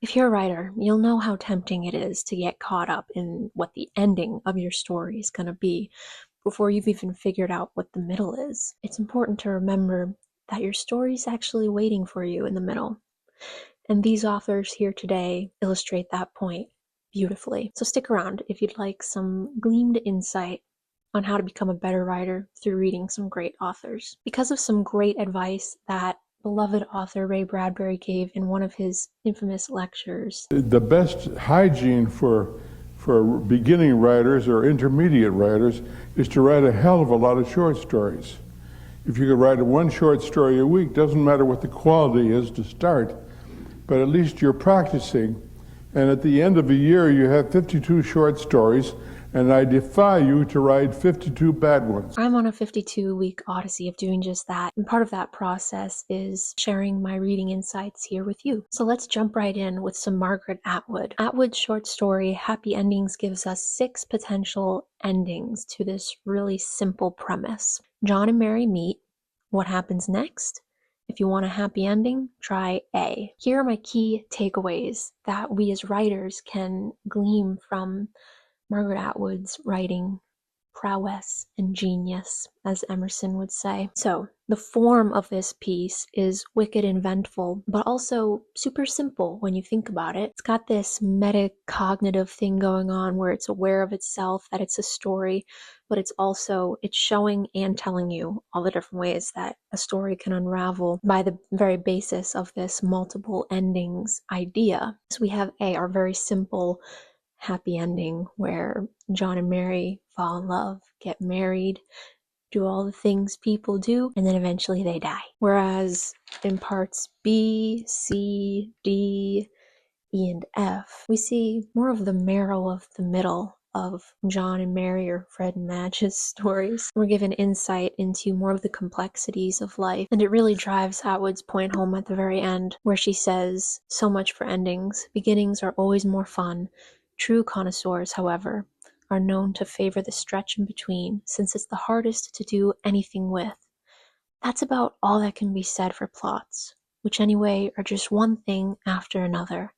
If you're a writer, you'll know how tempting it is to get caught up in what the ending of your story is going to be before you've even figured out what the middle is. It's important to remember that your story's actually waiting for you in the middle. And these authors here today illustrate that point beautifully. So stick around if you'd like some gleamed insight on how to become a better writer through reading some great authors. Because of some great advice that beloved author Ray Bradbury gave in one of his infamous lectures. The best hygiene for beginning writers or intermediate writers is to write a hell of a lot of short stories. If you could write one short story a week, doesn't matter what the quality is to start, but at least you're practicing. And at the end of a year, you have 52 short stories, and I defy you to write 52 bad ones. I'm on a 52-week odyssey of doing just that, and part of that process is sharing my reading insights here with you. So let's jump right in with some Margaret Atwood. Atwood's short story, Happy Endings, gives us 6 potential endings to this really simple premise. John and Mary meet. What happens next? If you want a happy ending, try A. Here are my key takeaways that we as writers can glean from Margaret Atwood's writing prowess and genius, as Emerson would say. So, the form of this piece is wicked inventful, but also super simple when you think about it. It's got this metacognitive thing going on where it's aware of itself, that it's a story, but it's showing and telling you all the different ways that a story can unravel by the very basis of this multiple endings idea. So we have A, our very simple happy ending where John and Mary fall in love, get married, do all the things people do, and then eventually they die. Whereas in parts B, C, D, E, and F, we see more of the marrow of the middle of John and Mary or Fred and Madge's stories. We're given insight into more of the complexities of life, and it really drives Atwood's point home at the very end, where she says, "So much for endings. Beginnings are always more fun. True connoisseurs, however, are known to favor the stretch in between, since it's the hardest to do anything with." That's about all that can be said for plots, which anyway are just one thing after another.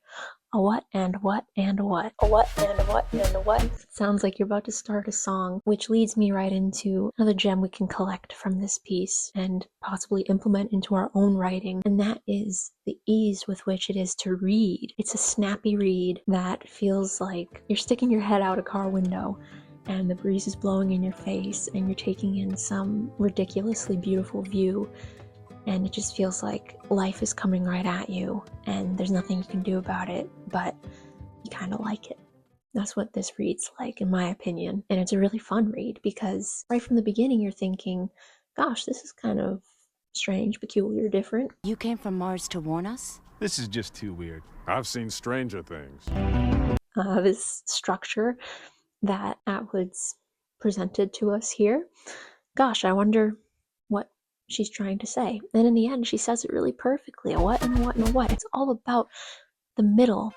A what and what and a what. A what and a what and a what. Sounds like you're about to start a song, which leads me right into another gem we can collect from this piece and possibly implement into our own writing, and that is the ease with which it is to read. It's a snappy read that feels like you're sticking your head out a car window and the breeze is blowing in your face and you're taking in some ridiculously beautiful view, and it just feels like life is coming right at you and there's nothing you can do about it, but you kind of like it. That's what this reads like, in my opinion. And it's a really fun read because right from the beginning you're thinking, gosh, this is kind of strange, peculiar, different. You came from Mars to warn us? This is just too weird. I've seen stranger things. This structure that Atwood's presented to us here, gosh, I wonder what she's trying to say. And in the end, she says it really perfectly. A what and a what and a what. It's all about the middle.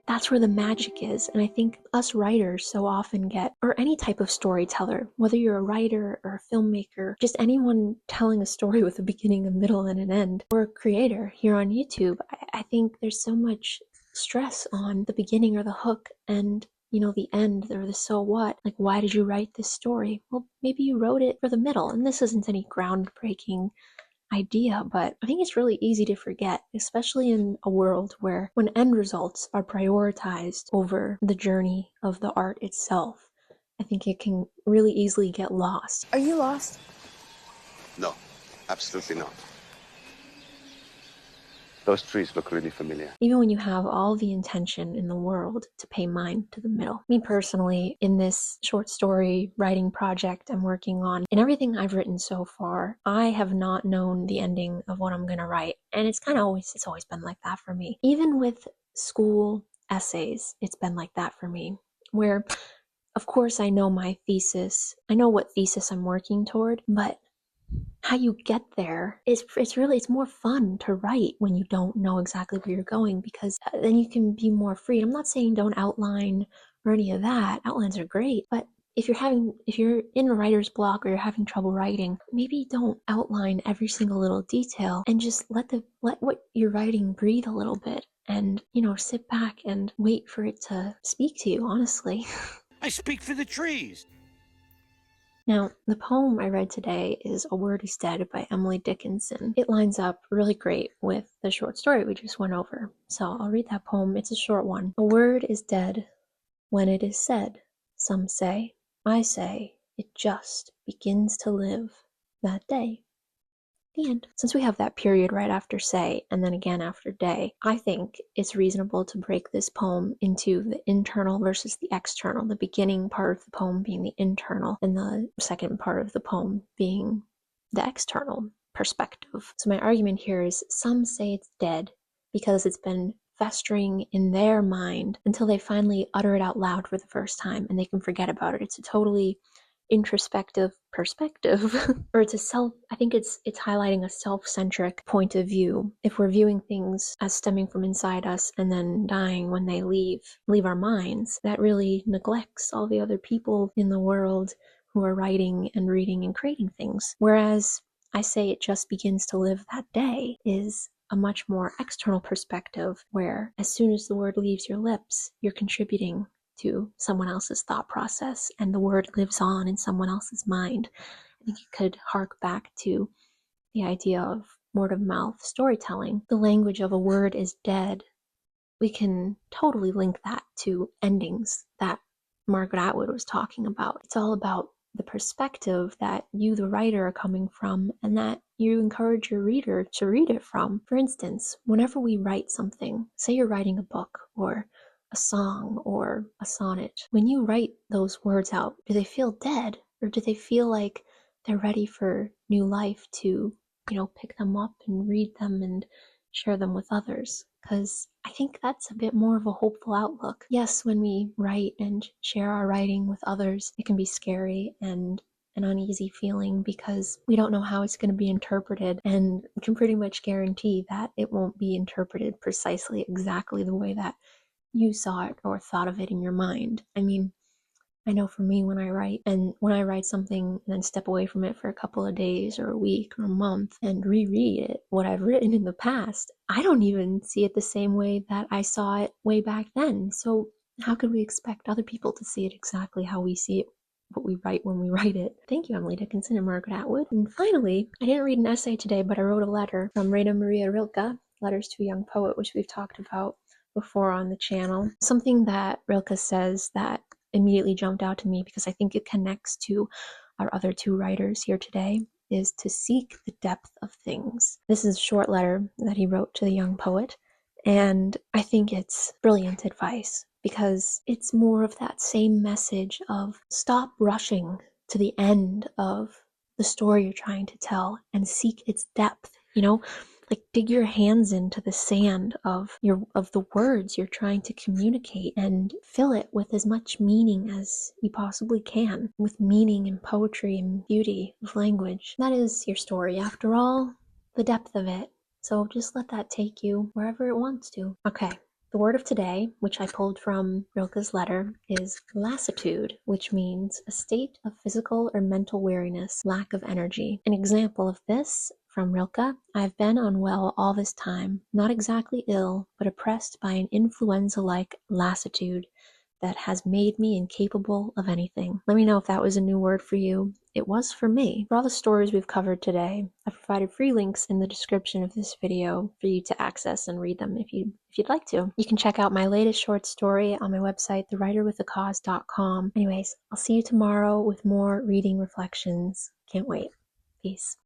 That's where the magic is, and I think us writers so often get, or any type of storyteller, whether you're a writer or a filmmaker, just anyone telling a story with a beginning, a middle, and an end, or a creator here on YouTube, I think there's so much stress on the beginning or the hook and the end or the so what. Like, why did you write this story? Well, maybe you wrote it for the middle, and this isn't any groundbreaking idea, but I think it's really easy to forget, especially in a world where when end results are prioritized over the journey of the art itself, I think it can really easily get lost. Are you lost? No, absolutely not. Those trees look really familiar. Even when you have all the intention in the world to pay mind to the middle. Me personally, in this short story writing project I'm working on, in everything I've written so far, I have not known the ending of what I'm going to write. And it's always been like that for me. Even with school essays, it's been like that for me, where of course I know my thesis, I know what thesis I'm working toward, but how you get there it's more fun to write when you don't know exactly where you're going, because then you can be more free. I'm not saying don't outline or any of that. Outlines are great, but if you're in a writer's block or you're having trouble writing, maybe don't outline every single little detail and just let what you're writing breathe a little bit and, sit back and wait for it to speak to you, honestly. I speak for the trees. Now, the poem I read today is A Word is Dead by Emily Dickinson. It lines up really great with the short story we just went over. So I'll read that poem. It's a short one. A word is dead when it is said, some say. I say it just begins to live that day. The end. Since we have that period right after say and then again after day, I think it's reasonable to break this poem into the internal versus the external, the beginning part of the poem being the internal and the second part of the poem being the external perspective. So my argument here is some say it's dead because it's been festering in their mind until they finally utter it out loud for the first time and they can forget about it. It's a totally introspective perspective or I think it's highlighting a self-centric point of view. If we're viewing things as stemming from inside us and then dying when they leave our minds, that really neglects all the other people in the world who are writing and reading and creating things. Whereas I say it just begins to live that day is a much more external perspective where as soon as the word leaves your lips, you're contributing to someone else's thought process and the word lives on in someone else's mind. I think it could hark back to the idea of word of mouth storytelling. The language of a word is dead. We can totally link that to endings that Margaret Atwood was talking about. It's all about the perspective that you, the writer, are coming from and that you encourage your reader to read it from. For instance, whenever we write something, say you're writing a book or a song or a sonnet, when you write those words out, do they feel dead or do they feel like they're ready for new life to, pick them up and read them and share them with others? Because I think that's a bit more of a hopeful outlook. Yes, when we write and share our writing with others, it can be scary and an uneasy feeling because we don't know how it's going to be interpreted, and we can pretty much guarantee that it won't be interpreted precisely exactly the way that you saw it or thought of it in your mind. I mean, I know for me when I write something and then step away from it for a couple of days or a week or a month and reread it, what I've written in the past, I don't even see it the same way that I saw it way back then. So how could we expect other people to see it exactly how we see it, what we write when we write it? Thank you, Emily Dickinson and Margaret Atwood. And finally, I didn't read an essay today, but I wrote a letter from Raina Maria Rilke, Letters to a Young Poet, which we've talked about before on the channel. Something that Rilke says that immediately jumped out to me because I think it connects to our other two writers here today is to seek the depth of things. This is a short letter that he wrote to the young poet, and I think it's brilliant advice because it's more of that same message of stop rushing to the end of the story you're trying to tell and seek its depth, like dig your hands into the sand of the words you're trying to communicate and fill it with as much meaning as you possibly can, with meaning and poetry and beauty of language. That is your story, after all, the depth of it. So just let that take you wherever it wants to. Okay. The word of today, which I pulled from Rilke's letter, is lassitude, which means a state of physical or mental weariness, lack of energy. An example of this from Rilke: I've been unwell all this time, not exactly ill, but oppressed by an influenza-like lassitude that has made me incapable of anything. Let me know if that was a new word for you. It was for me. For all the stories we've covered today, I've provided free links in the description of this video for you to access and read them if you'd like to. You can check out my latest short story on my website, thewriterwithacause.com. Anyways, I'll see you tomorrow with more reading reflections. Can't wait. Peace.